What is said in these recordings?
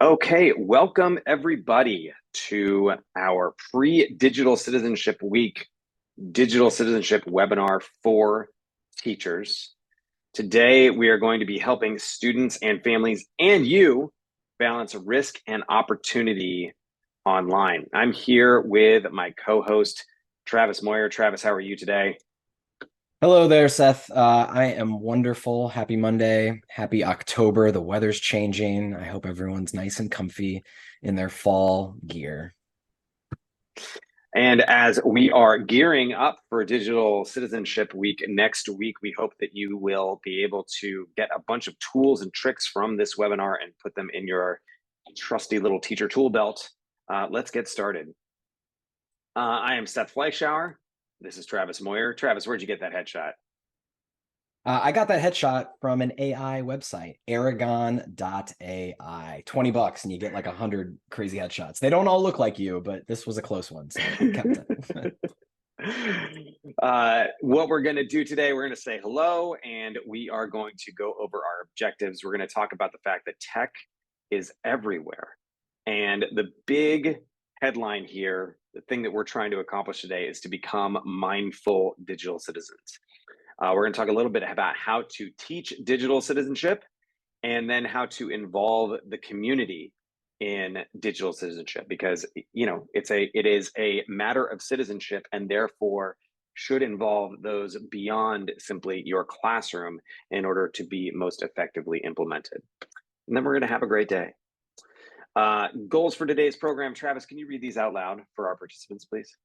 Okay, welcome everybody to our pre-Digital Citizenship Week Digital Citizenship webinar for teachers. Today, we are going to be helping students and families and you balance risk and opportunity online. I'm here with my co-host, Travis Moyer. Travis, how are you today? Hello there, Seth. I am wonderful. Happy Monday. Happy October. The weather's changing. I hope everyone's nice and comfy in their fall gear. And as we are gearing up for Digital Citizenship Week next week, we hope that you will be able to get a bunch of tools and tricks from this webinar and put them in your trusty little teacher tool belt. Let's get started. I am Seth Fleischauer. This is Travis Moyer. Travis, where'd you get that headshot? I got that headshot from an AI website, Aragon.ai. $20 and you get like 100 crazy headshots. They don't all look like you, but this was a close one, so I kept it. What we're going to do today, we're going to say hello, and we are going to go over our objectives. We're going to talk about the fact that tech is everywhere. And the big headline here, the thing that we're trying to accomplish today, is to become mindful digital citizens. We're going to talk a little bit about how to teach digital citizenship and then how to involve the community in digital citizenship, because it is a matter of citizenship and therefore should involve those beyond simply your classroom in order to be most effectively implemented. And then we're going to have a great day. Goals for today's program. Travis, can you read these out loud for our participants, please?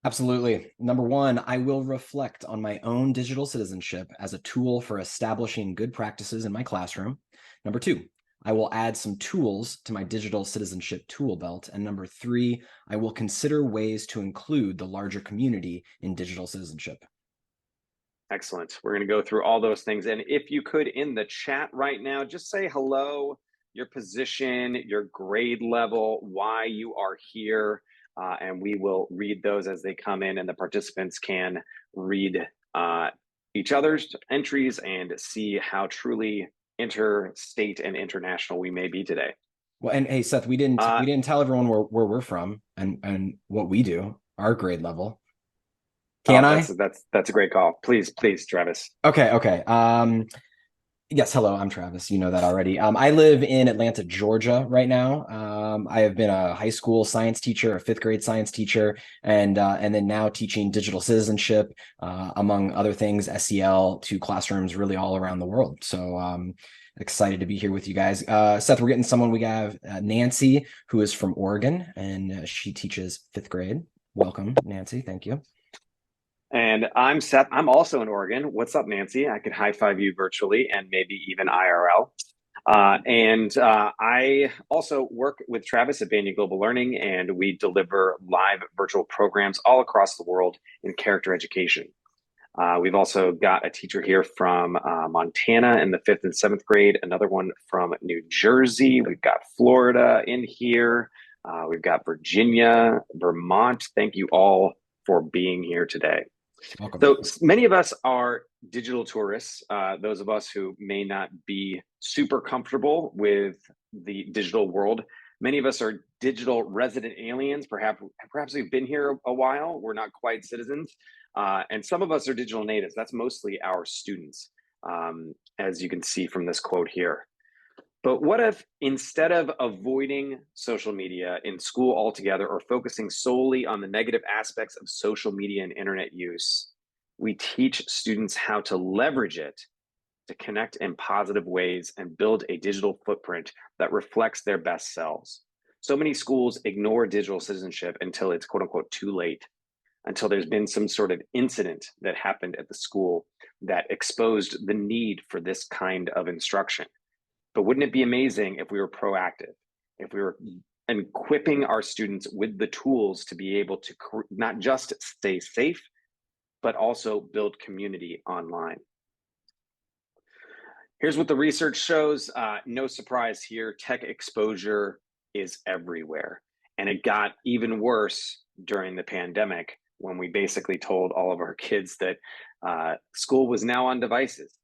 Absolutely. Number one, I will reflect on my own digital citizenship as a tool for establishing good practices in my classroom. Number two, I will add some tools to my digital citizenship tool belt. And number three, I will consider ways to include the larger community in digital citizenship. Excellent. We're going to go through all those things. And if you could, in the chat right now, just say hello, your position, your grade level, why you are here. And we will read those as they come in, and the participants can read each other's entries and see how truly interstate and international we may be today. Well, and hey, Seth, we didn't tell everyone where we're from and what we do, our grade level. Can I? That's a great call. Please, Travis. Okay. Yes, hello, I'm Travis. You know that already. I live in Atlanta, Georgia right now. I have been a high school science teacher, a fifth grade science teacher, and then now teaching digital citizenship, among other things, SEL to classrooms really all around the world. So excited to be here with you guys. Seth, we're getting someone. We have Nancy, who is from Oregon, and she teaches fifth grade. Welcome, Nancy. Thank you. And I'm Seth. I'm also in Oregon. What's up, Nancy? I could high five you virtually and maybe even IRL. I also work with Travis at Banyan Global Learning, and we deliver live virtual programs all across the world in character education. We've also got a teacher here from Montana in the 5th and 7th grade, another one from New Jersey. We've got Florida in here. We've got Virginia, Vermont. Thank you all for being here today. Welcome. So many of us are digital tourists, those of us who may not be super comfortable with the digital world. Many of us are digital resident aliens. Perhaps we've been here a while. We're not quite citizens. And some of us are digital natives. That's mostly our students, as you can see from this quote here. But what if, instead of avoiding social media in school altogether or focusing solely on the negative aspects of social media and internet use, we teach students how to leverage it to connect in positive ways and build a digital footprint that reflects their best selves? So many schools ignore digital citizenship until it's quote unquote too late, until there's been some sort of incident that happened at the school that exposed the need for this kind of instruction. But wouldn't it be amazing if we were proactive, if we were equipping our students with the tools to be able to not just stay safe, but also build community online? Here's what the research shows. No surprise here, tech exposure is everywhere. And it got even worse during the pandemic when we basically told all of our kids that school was now on devices.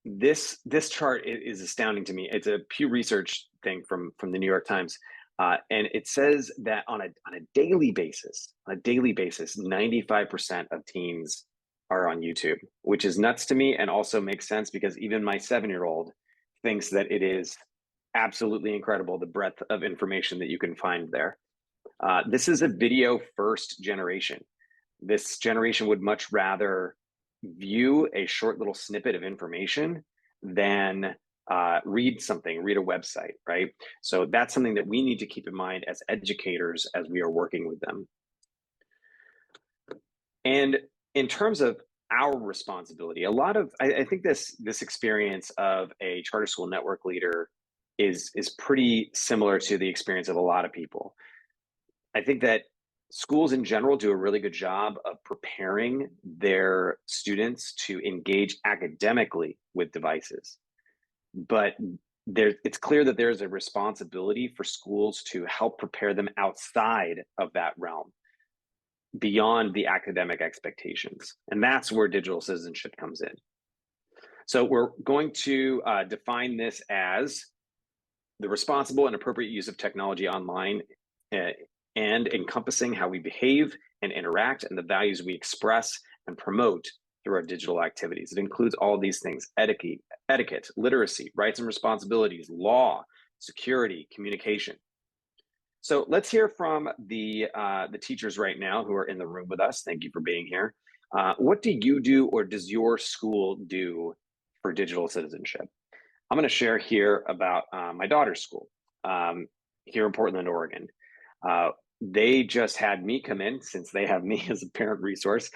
this chart is astounding to me. It's a Pew Research thing from the New York Times, and it says that on a daily basis, 95% of teens are on YouTube, which is nuts to me, and also makes sense because even my 7-year-old thinks that it is absolutely incredible the breadth of information that you can find there. This is a video first generation. This generation would much rather view a short little snippet of information than read a website, right? So that's something that we need to keep in mind as educators as we are working with them. And in terms of our responsibility, I think this experience of a charter school network leader is pretty similar to the experience of a lot of people. I think that schools in general do a really good job of preparing their students to engage academically with devices. But it's clear that there's a responsibility for schools to help prepare them outside of that realm, beyond the academic expectations. And that's where digital citizenship comes in. So we're going to define this as the responsible and appropriate use of technology online, and encompassing how we behave and interact and the values we express and promote through our digital activities. It includes all these things: etiquette, literacy, rights and responsibilities, law, security, communication. So let's hear from the teachers right now who are in the room with us. Thank you for being here. What do you do, or does your school do, for digital citizenship? I'm going to share here about my daughter's school here in Portland, Oregon. They just had me come in, since they have me as a parent resource,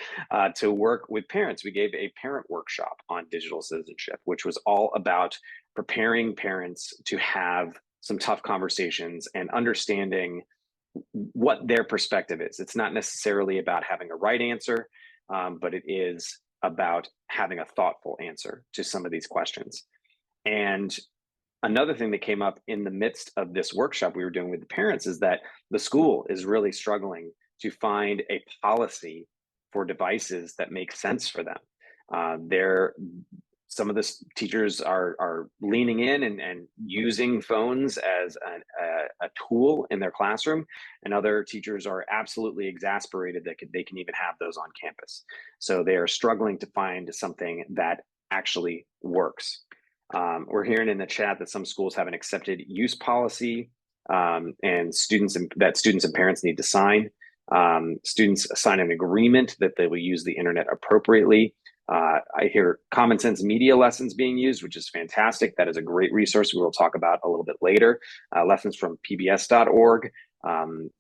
to work with parents. We gave a parent workshop on digital citizenship, which was all about preparing parents to have some tough conversations and understanding what their perspective is. It's not necessarily about having a right answer, but it is about having a thoughtful answer to some of these questions. And another thing that came up in the midst of this workshop we were doing with the parents is that the school is really struggling to find a policy for devices that make sense for them. Some of the teachers are leaning in and using phones as a tool in their classroom, and other teachers are absolutely exasperated that they can even have those on campus. So they are struggling to find something that actually works. We're hearing in the chat that some schools have an accepted use policy, and students and parents need to sign. Students sign an agreement that they will use the internet appropriately. I hear common sense media lessons being used, which is fantastic. That is a great resource we will talk about a little bit later. Lessons from pbs.org.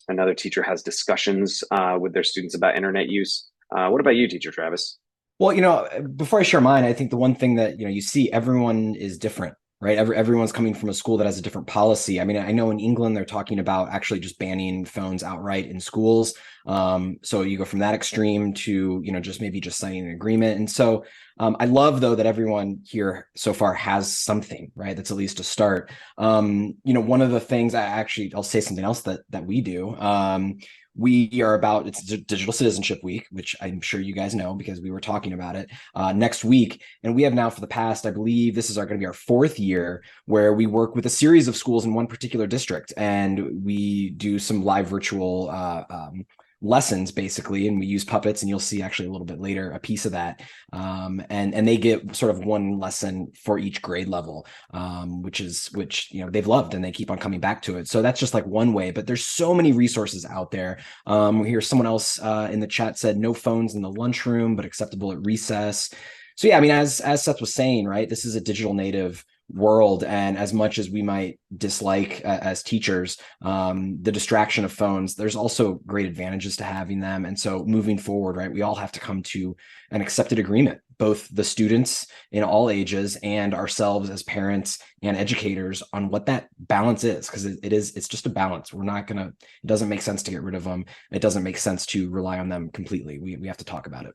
Another teacher has discussions with their students about internet use. What about you, teacher Travis? Well, before I share mine, I think the one thing that, you see, everyone is different, right? Everyone's coming from a school that has a different policy. I mean, I know in England, they're talking about actually just banning phones outright in schools. So you go from that extreme to, just signing an agreement. And so I love, though, that everyone here so far has something, right? That's at least a start. One of the things I'll say something else that we do. It's Digital Citizenship Week, which I'm sure you guys know because we were talking about it next week. And we have now, for the past, I believe this is going to be our 4th year, where we work with a series of schools in one particular district. And we do some live virtual lessons, basically, and we use puppets, and you'll see actually a little bit later a piece of that. And they get sort of one lesson for each grade level, which they've loved, and they keep on coming back to it. So that's just like one way, but there's so many resources out there. Here, someone else in the chat said no phones in the lunchroom, but acceptable at recess. So yeah, I mean, as Seth was saying, right, this is a digital native world, and as much as we might dislike as teachers the distraction of phones, there's also great advantages to having them. And so moving forward, right, we all have to come to an accepted agreement, both the students in all ages and ourselves as parents and educators, on what that balance is, because it's just a balance. It doesn't make sense to get rid of them. It doesn't make sense to rely on them completely. We have to talk about it.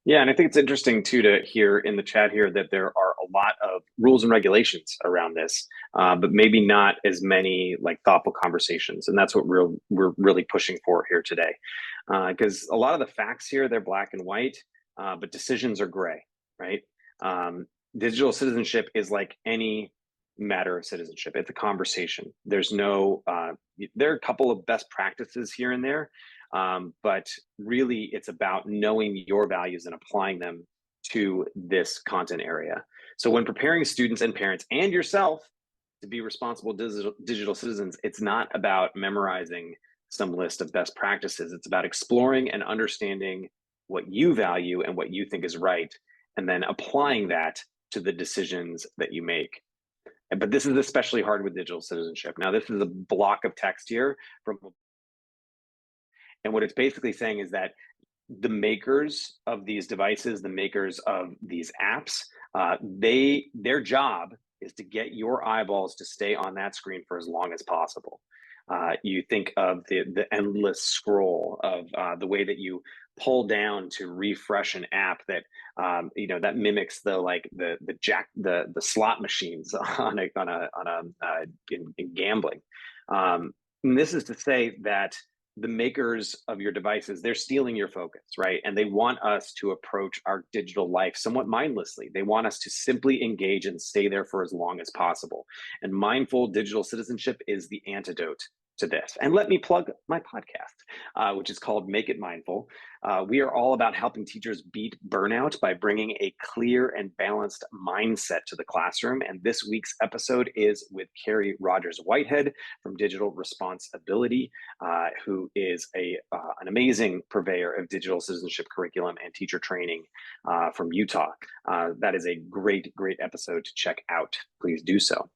Yeah, and I think it's interesting too to hear in the chat here that there are a lot of rules and regulations around this, but maybe not as many like thoughtful conversations. And that's what we're really pushing for here today, because a lot of the facts here, they're black and white, but decisions are gray, right? digital citizenship is like any matter of citizenship. It's a conversation. There's no, there are a couple of best practices here and there, but really it's about knowing your values and applying them to this content area. So when preparing students and parents and yourself to be responsible digital citizens, it's not about memorizing some list of best practices. It's about exploring and understanding what you value and what you think is right, and then applying that to the decisions that you make. But this is especially hard with digital citizenship. Now, this is a block of text here from, and what it's basically saying is that the makers of these devices, the makers of these apps, their job is to get your eyeballs to stay on that screen for as long as possible. You think of the endless scroll of the way that you pull down to refresh an app that that mimics the slot machines in gambling. And this is to say that the makers of your devices, they're stealing your focus, right? And they want us to approach our digital life somewhat mindlessly. They want us to simply engage and stay there for as long as possible. And mindful digital citizenship is the antidote to this. And let me plug my podcast, which is called Make It Mindful. We are all about helping teachers beat burnout by bringing a clear and balanced mindset to the classroom. And this week's episode is with Carrie Rogers-Whitehead from Digital Responsibility, who is an amazing purveyor of digital citizenship curriculum and teacher training from Utah. That is a great, great episode to check out. Please do so.